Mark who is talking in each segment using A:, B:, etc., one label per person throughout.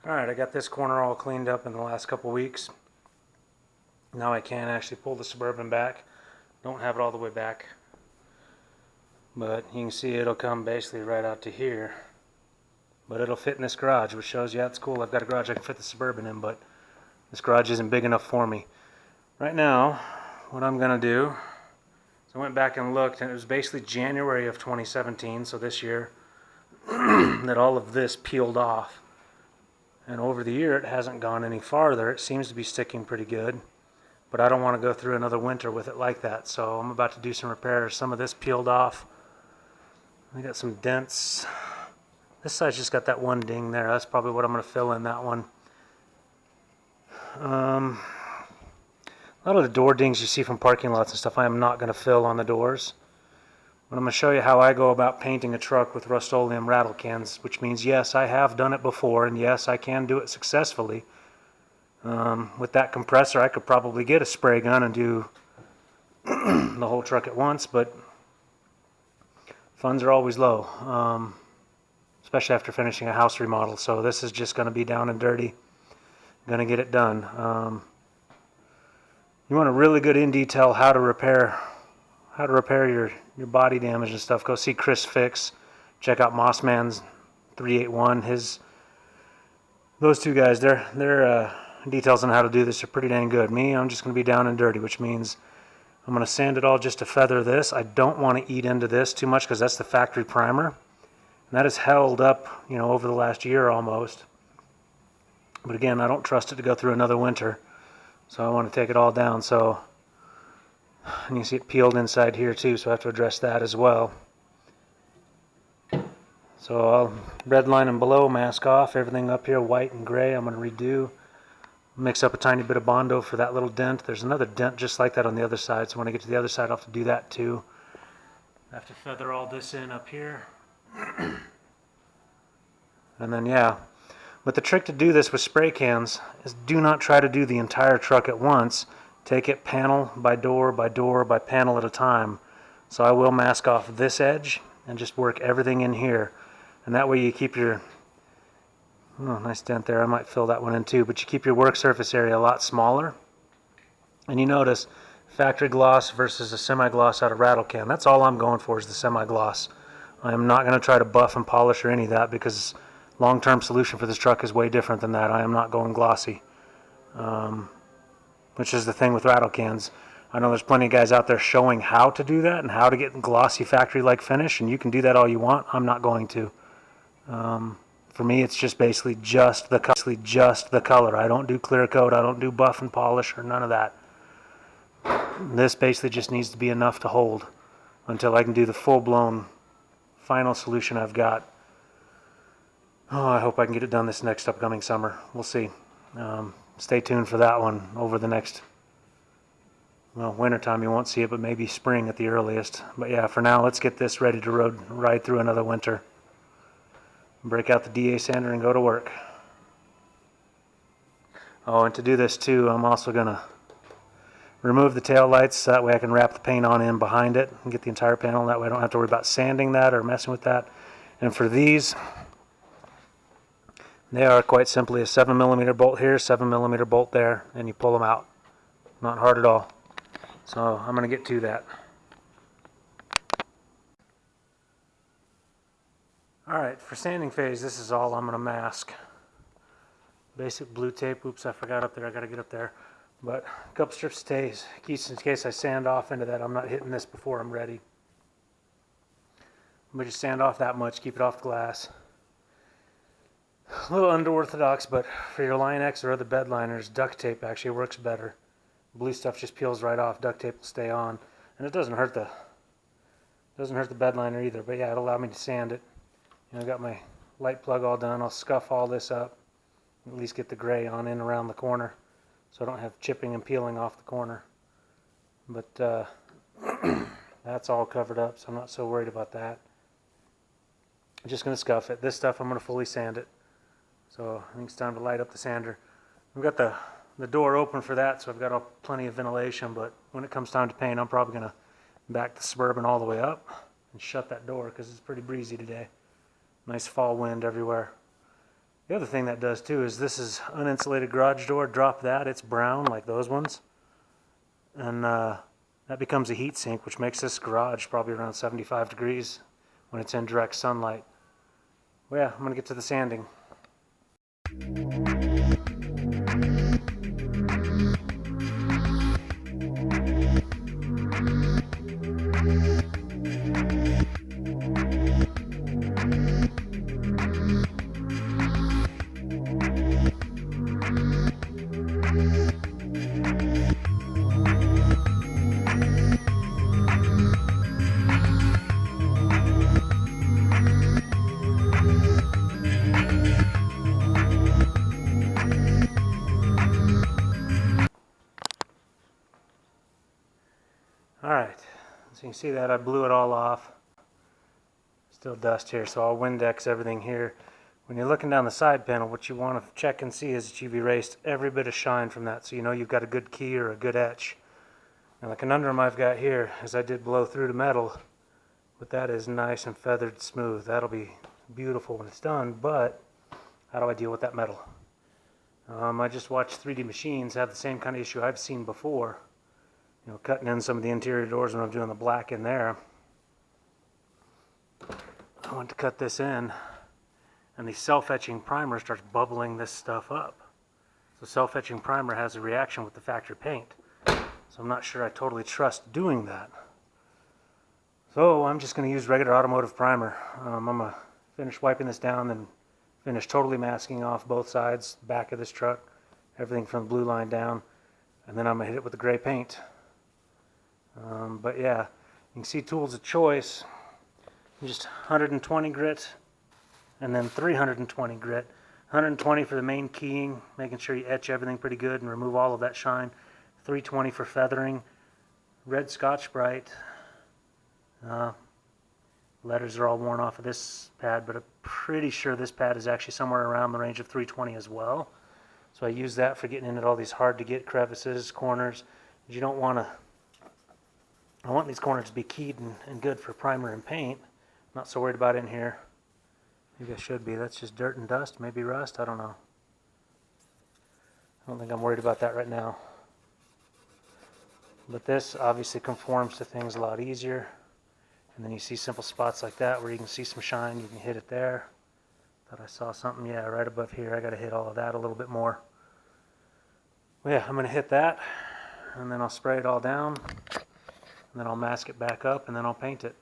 A: Alright, I got this corner all cleaned up in the last couple weeks. Now I can actually pull the Suburban back. Don't have it all the way back, but you can see it'll come basically right out to here. But it'll fit in this garage, which shows you that's cool. I've got a garage I can fit the Suburban in, but this garage isn't big enough for me. Right now, what I'm going to do is I went back and looked, and it was basically January of 2017, so this year, that all of this peeled off. And over the year, it hasn't gone any farther. It seems to be sticking pretty good. But I don't want to go through another winter with it like that. So I'm about to do some repairs. Some of this peeled off. I got some dents. This side's just got that one ding there. That's probably what I'm going to fill in that one. A lot of the door dings you see from parking lots and stuff, I am not going to fill on the doors. But I'm going to show you how I go about painting a truck with Rustoleum rattle cans, which means yes, I have done it before, and yes, I can do it successfully. With that compressor, I could probably get a spray gun and do the whole truck at once, but funds are always low, especially after finishing a house remodel. So this is just going to be down and dirty. Going to get it done. You want a really good in detail how to repair your body damage and stuff, go see Chris Fix. Check out Mossman's 381. Those two guys, their details on how to do this are pretty dang good. Me, I'm just going to be down and dirty, which means I'm going to sand it all just to feather this. I don't want to eat into this too much because that's the factory primer. And that has held up, over the last year almost. But again, I don't trust it to go through another winter. So I want to take it all down. And you see it peeled inside here too, so I have to address that as well. So I'll red line and below, mask off, everything up here white and gray I'm going to redo. Mix up a tiny bit of Bondo for that little dent. There's another dent just like that on the other side, so when I get to the other side I'll have to do that too. I have to feather all this in up here. And then yeah, but the trick to do this with spray cans is do not try to do the entire truck at once. Take it panel by door by door by panel at a time. So I will mask off this edge and just work everything in here. And that way you keep your, oh, nice dent there. I might fill that one in too. But you keep your work surface area a lot smaller. And you notice factory gloss versus a semi-gloss out of Rattle can. That's all I'm going for is the semi-gloss. I am not going to try to buff and polish or any of that because long-term solution for this truck is way different than that. I am not going glossy. Which is the thing with rattle cans. I know there's plenty of guys out there showing how to do that and how to get glossy factory-like finish, and you can do that all you want. I'm not going to. For me, it's just basically just the color. I don't do clear coat. I don't do buff and polish or none of that. This basically just needs to be enough to hold until I can do the full-blown final solution I've got. Oh, I hope I can get it done this next upcoming summer. We'll see. Stay tuned for that one over the next, well, wintertime you won't see it, but maybe spring at the earliest. But yeah, for now, let's get this ready to ride through another winter. Break out the DA sander and go to work. Oh, and to do this too, I'm also going to remove the tail lights so that way I can wrap the paint on in behind it and get the entire panel. That way I don't have to worry about sanding that or messing with that. And for these, they are quite simply a 7mm bolt here, 7mm bolt there, and you pull them out. Not hard at all. So I'm going to get to that. Alright, for sanding phase, this is all I'm going to mask. Basic blue tape. Oops, I forgot up there. I got to get up there. But a couple strips of tape, in case I sand off into that. I'm not hitting this before I'm ready. But just sand off that much, keep it off glass. A little unorthodox, but for your Line X or other bed liners, duct tape actually works better. Blue stuff just peels right off. Duct tape will stay on, and it doesn't hurt the bed liner either. But yeah, it'll allow me to sand it. I got my light plug all done. I'll scuff all this up, at least get the gray on in around the corner, so I don't have chipping and peeling off the corner. But that's all covered up, so I'm not so worried about that. I'm just going to scuff it. This stuff I'm going to fully sand it. So I think it's time to light up the sander. We've got the door open for that, so I've got plenty of ventilation, but when it comes time to paint, I'm probably going to back the Suburban all the way up and shut that door because it's pretty breezy today. Nice fall wind everywhere. The other thing that does too is this is uninsulated garage door. Drop that, it's brown like those ones. And that becomes a heat sink, which makes this garage probably around 75 degrees when it's in direct sunlight. Well, yeah, I'm going to get to the sanding. Alright, so you can see that I blew it all off. Still dust here, so I'll Windex everything here. When you're looking down the side panel, what you want to check and see is that you've erased every bit of shine from that, so you know you've got a good key or a good etch. Now the conundrum I've got here is I did blow through the metal, but that is nice and feathered smooth. That'll be beautiful when it's done, but how do I deal with that metal? I just watched 3D Machines have the same kind of issue I've seen before. You know, cutting in some of the interior doors when I'm doing the black in there. I want to cut this in, and the self-etching primer starts bubbling this stuff up. So self-etching primer has a reaction with the factory paint. So I'm not sure I totally trust doing that. So I'm just going to use regular automotive primer. I'm going to finish wiping this down and finish totally masking off both sides, back of this truck, everything from the blue line down, and then I'm going to hit it with the gray paint. But yeah, you can see tools of choice, just 120 grit and then 320 grit. 120 for the main keying, making sure you etch everything pretty good and remove all of that shine. 320 for feathering. Red Scotch-Brite. Letters are all worn off of this pad, but I'm pretty sure this pad is actually somewhere around the range of 320 as well. So I use that for getting into all these hard to get crevices, corners. You don't want to, I want these corners to be keyed and good for primer and paint. I'm not so worried about in here. Maybe I should be. That's just dirt and dust, maybe rust, I don't know. I don't think I'm worried about that right now. But this obviously conforms to things a lot easier. And then you see simple spots like that where you can see some shine, you can hit it there. Thought I saw something, yeah, right above here. I got to hit all of that a little bit more. Well, yeah, I'm going to hit that, and then I'll spray it all down, and then I'll mask it back up, and then I'll paint it.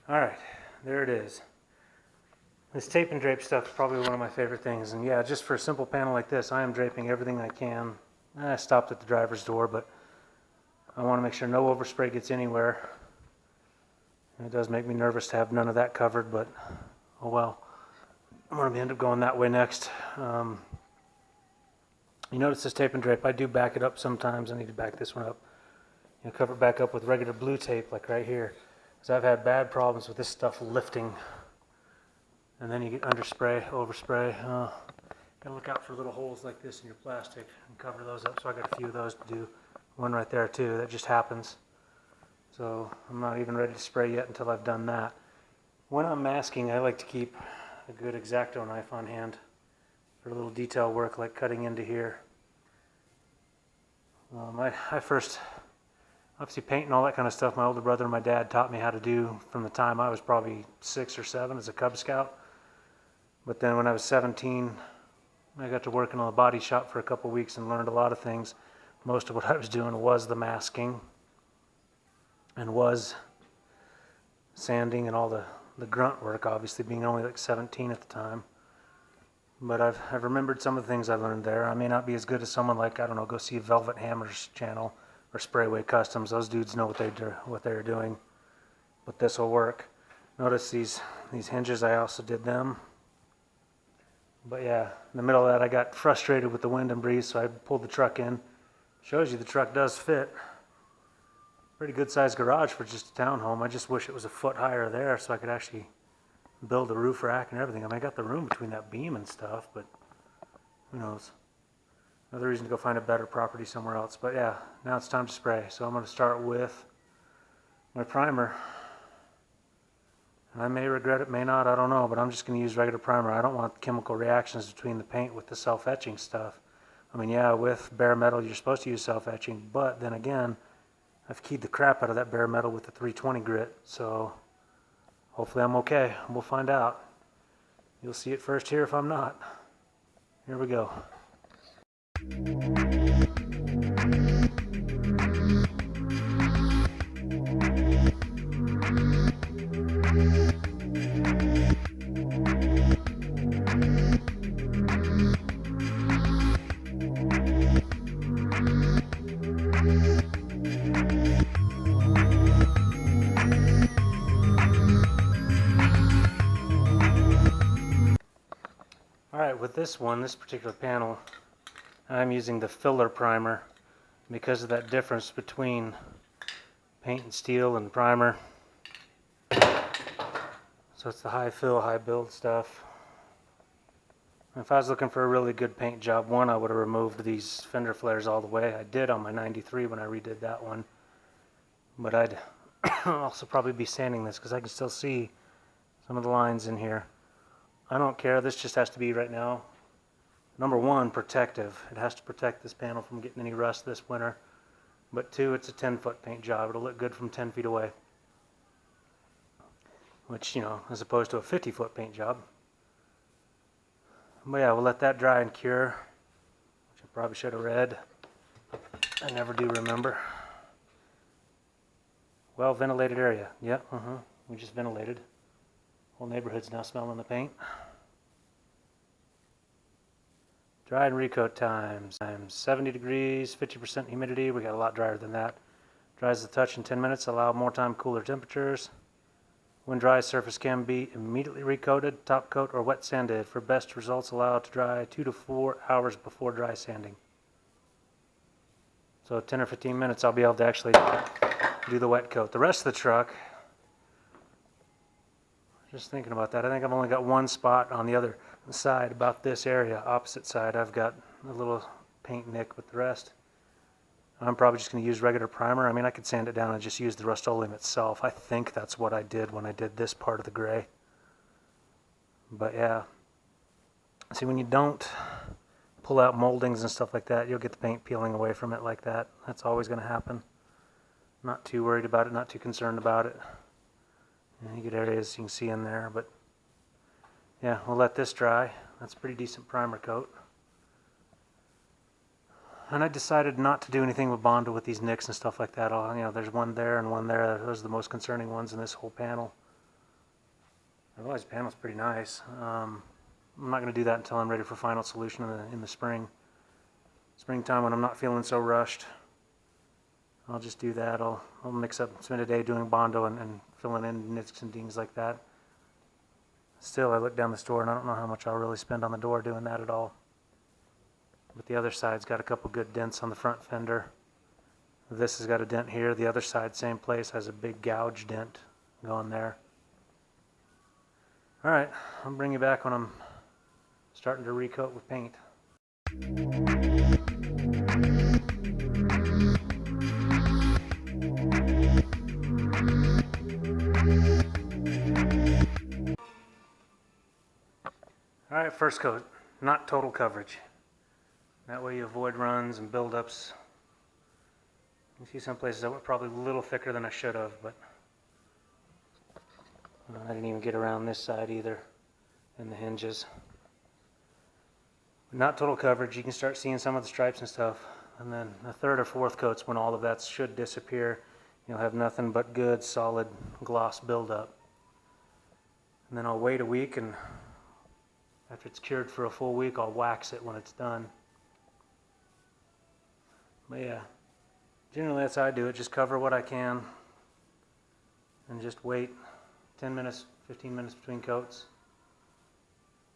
A: Alright, there it is. This tape and drape stuff is probably one of my favorite things, and yeah, just for a simple panel like this, I am draping everything I can. I stopped at the driver's door, but I want to make sure no overspray gets anywhere. And it does make me nervous to have none of that covered, but oh well. I'm going to end up going that way next. You notice this tape and drape, I do back it up sometimes. I need to back this one up. You know, cover it back up with regular blue tape, like right here. Because I've had bad problems with this stuff lifting. And then you get underspray, overspray. Gotta look out for little holes like this in your plastic and cover those up. So I got a few of those to do. One right there too, that just happens. So I'm not even ready to spray yet until I've done that. When I'm masking, I like to keep a good X-Acto knife on hand for a little detail work like cutting into here. I first, obviously paint and all that kind of stuff, my older brother and my dad taught me how to do from the time I was probably 6 or 7 as a Cub Scout. But then when I was 17, I got to work in a body shop for a couple weeks and learned a lot of things. Most of what I was doing was the masking and was sanding and all the grunt work, obviously being only like 17 at the time. But I've remembered some of the things I learned there. I may not be as good as someone like, I don't know, go see Velvet Hammer's channel or Sprayway Customs. Those dudes know what they're doing. But this will work. Notice these hinges, I also did them. But yeah, in the middle of that I got frustrated with the wind and breeze, so I pulled the truck in. Shows you the truck does fit. Pretty good sized garage for just a townhome. I just wish it was a foot higher there so I could actually build a roof rack and everything. I mean, I got the room between that beam and stuff, but who knows. Another reason to go find a better property somewhere else. But yeah, now it's time to spray. So I'm going to start with my primer. And I may regret it, may not, I don't know, but I'm just going to use regular primer. I don't want chemical reactions between the paint with the self-etching stuff. I mean, yeah, with bare metal you're supposed to use self-etching, but then again, I've keyed the crap out of that bare metal with the 320 grit, so hopefully I'm okay. We'll find out. You'll see it first here if I'm not. Here we go. Alright, with this particular panel, I'm using the filler primer because of that difference between paint and steel and primer. So it's the high fill, high build stuff. If I was looking for a really good paint job, one, I would have removed these fender flares all the way. I did on my 93 when I redid that one. But I'd also probably be sanding this because I can still see some of the lines in here. I don't care, this just has to be right now, number one, protective. It has to protect this panel from getting any rust this winter. But two, it's a 10-foot paint job. It'll look good from 10 feet away. Which, you know, as opposed to a 50-foot paint job. But yeah, we'll let that dry and cure, which I probably should have read. I never do remember. Well ventilated area. Yep, we just ventilated. Whole neighborhood's now smelling the paint. Dry and recoat times 70 degrees, 50% humidity. We got a lot drier than that. Dries the touch in 10 minutes, allow more time, cooler temperatures. When dry, surface can be immediately recoated, top coat, or wet sanded. For best results, allow it to dry 2 to 4 hours before dry sanding. So 10 or 15 minutes, I'll be able to actually do the wet coat. The rest of the truck, just thinking about that, I think I've only got one spot on the other side, about this area, opposite side. I've got a little paint nick with the rest. I'm probably just going to use regular primer. I mean, I could sand it down and just use the Rustoleum itself. I think that's what I did when I did this part of the gray. But yeah, see, when you don't pull out moldings and stuff like that, you'll get the paint peeling away from it like that. That's always going to happen. Not too worried about it, not too concerned about it. And you get areas you can see in there, but yeah, we'll let this dry. That's a pretty decent primer coat. And I decided not to do anything with Bondo with these nicks and stuff like that. You know, there's one there and one there. Those are the most concerning ones in this whole panel. Otherwise, the panel's pretty nice. I'm not going to do that until I'm ready for final solution in the spring. Springtime, when I'm not feeling so rushed, I'll just do that. I'll mix up, spend a day doing Bondo and filling in nicks and dings like that. Still, I look down the store and I don't know how much I'll really spend on the door doing that at all. But the other side's got a couple good dents on the front fender. This has got a dent here. The other side, same place, has a big gouge dent going there. Alright, I'll bring you back when I'm starting to recoat with paint. Alright, first coat, not total coverage. That way you avoid runs and buildups. You see some places I went probably a little thicker than I should have, but I didn't even get around this side either, and the hinges. Not total coverage. You can start seeing some of the stripes and stuff. And then the third or fourth coat's when all of that should disappear. You'll have nothing but good, solid gloss buildup. And then I'll wait a week, and after it's cured for a full week, I'll wax it when it's done. But yeah, generally that's how I do it. Just cover what I can and just wait 10 minutes, 15 minutes between coats.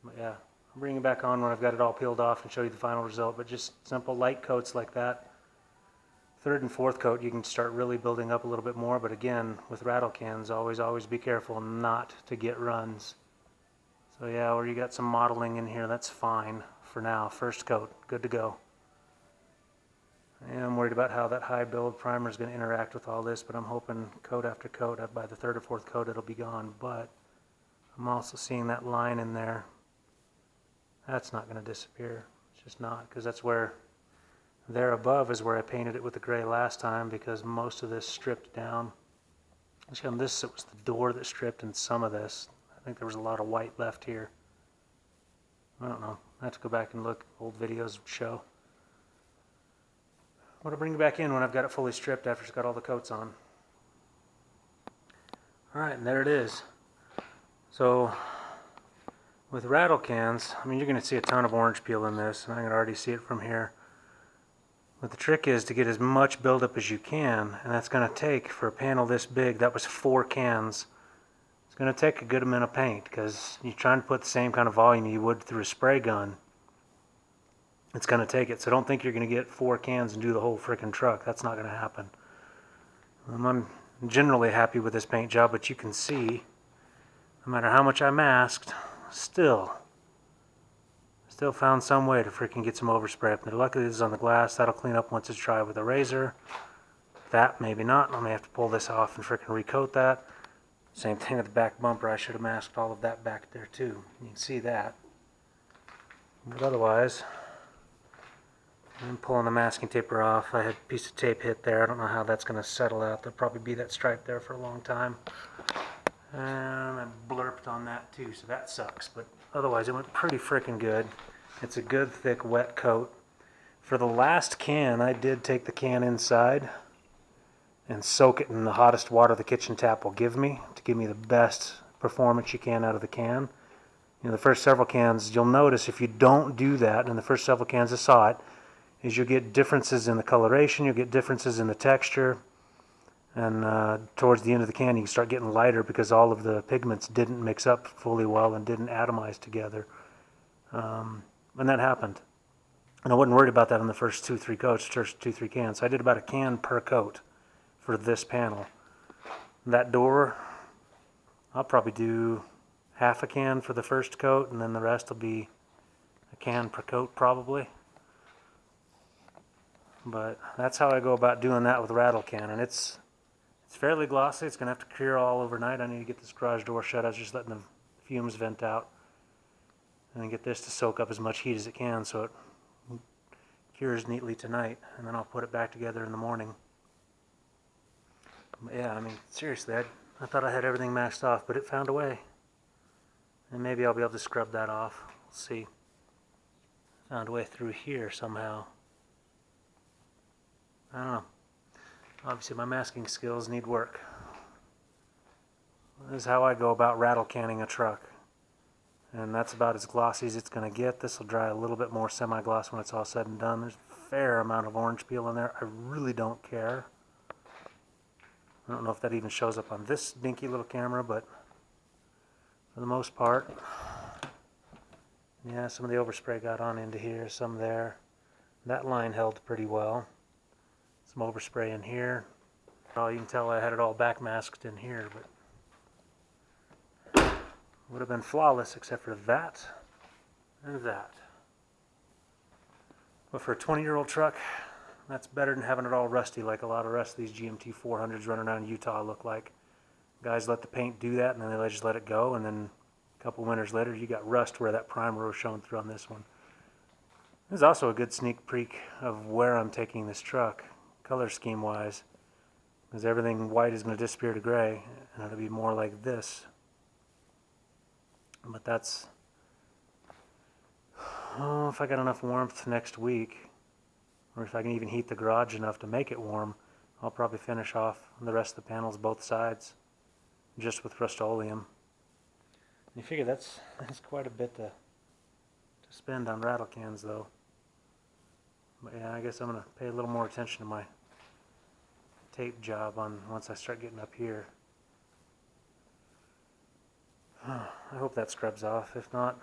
A: But yeah, I'll bring it back on when I've got it all peeled off and show you the final result. But just simple light coats like that. Third and fourth coat, you can start really building up a little bit more. But again, with rattle cans, always be careful not to get runs. So yeah, where you got some modeling in here, that's fine for now. First coat, good to go. I am worried about how that high build primer is going to interact with all this, but I'm hoping coat after coat, by the third or fourth coat, it'll be gone. But I'm also seeing that line in there. That's not going to disappear. It's just not, because that's where, there above is where I painted it with the gray last time, because most of this stripped down. Actually, on this, it was the door that stripped, and some of this. I think there was a lot of white left here. I don't know. I have to go back and look. Old videos show. I'm going to bring it back in when I've got it fully stripped after it's got all the coats on. Alright, and there it is. So, with rattle cans, I mean, you're going to see a ton of orange peel in this, and I can already see it from here. But the trick is to get as much buildup as you can, and that's going to take, for a panel this big, that was 4 cans. It's going to take a good amount of paint, because you're trying to put the same kind of volume you would through a spray gun. It's going to take it, so don't think you're going to get 4 cans and do the whole frickin' truck. That's not going to happen. I'm generally happy with this paint job, but you can see, no matter how much I masked, still found some way to freaking get some overspray up there. Luckily this is on the glass. That'll clean up once it's dry with a razor. That, maybe not. I may have to pull this off and freaking recoat that. Same thing with the back bumper. I should have masked all of that back there too. You can see that. But otherwise, I'm pulling the masking taper off. I had a piece of tape hit there. I don't know how that's going to settle out. There'll probably be that stripe there for a long time. And I blurped on that too, so that sucks. But otherwise, it went pretty freaking good. It's a good, thick, wet coat. For the last can, I did take the can inside and soak it in the hottest water the kitchen tap will give me to give me the best performance you can out of the can. You know, the first several cans, you'll notice if you don't do that, in the first several cans I saw it, is you'll get differences in the coloration, you'll get differences in the texture, and towards the end of the can you can start getting lighter because all of the pigments didn't mix up fully well and didn't atomize together. And that happened. And I wasn't worried about that in the first 2-3 coats, first 2-3 cans. So I did about a can per coat for this panel. That door, I'll probably do half a can for the first coat, and then the rest will be a can per coat probably. But that's how I go about doing that with rattle can, and it's fairly glossy. It's going to have to cure all overnight. I need to get this garage door shut. I was just letting the fumes vent out. And then get this to soak up as much heat as it can so it cures neatly tonight. And then I'll put it back together in the morning. But yeah, I mean, seriously, I thought I had everything maxed off, but it found a way. And maybe I'll be able to scrub that off. We'll see. Found a way through here somehow. I don't know. Obviously my masking skills need work. This is how I go about rattle canning a truck. And that's about as glossy as it's going to get. This will dry a little bit more semi-gloss when it's all said and done. There's a fair amount of orange peel in there. I really don't care. I don't know if that even shows up on this dinky little camera, but for the most part, yeah, some of the overspray got on into here, some there. That line held pretty well. Some overspray in here. Oh, you can tell I had it all back masked in here, but would have been flawless except for that and that. But for a 20-year-old truck, that's better than having it all rusty like a lot of rest of these GMT 400s running around Utah look like. Guys let the paint do that, and then they just let it go, and then a couple winters later you got rust where that primer was showing through on this one. This is also a good sneak peek of where I'm taking this truck, color scheme wise, because everything white is going to disappear to gray, and it'll be more like this. But that's Oh, if I got enough warmth next week, or if I can even heat the garage enough to make it warm, I'll probably finish off the rest of the panels both sides, just with Rustoleum. You figure that's quite a bit to spend on rattle cans, though. But yeah, I guess I'm gonna pay a little more attention to my tape job once I start getting up here. I hope that scrubs off. If not,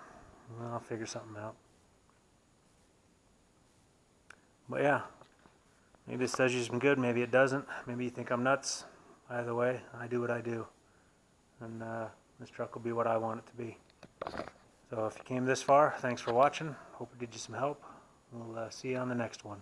A: well, I'll figure something out. But yeah, maybe this does you some good, maybe it doesn't. Maybe you think I'm nuts. Either way, I do what I do. And this truck will be what I want it to be. So if you came this far, thanks for watching. Hope it did you some help. We'll see you on the next one.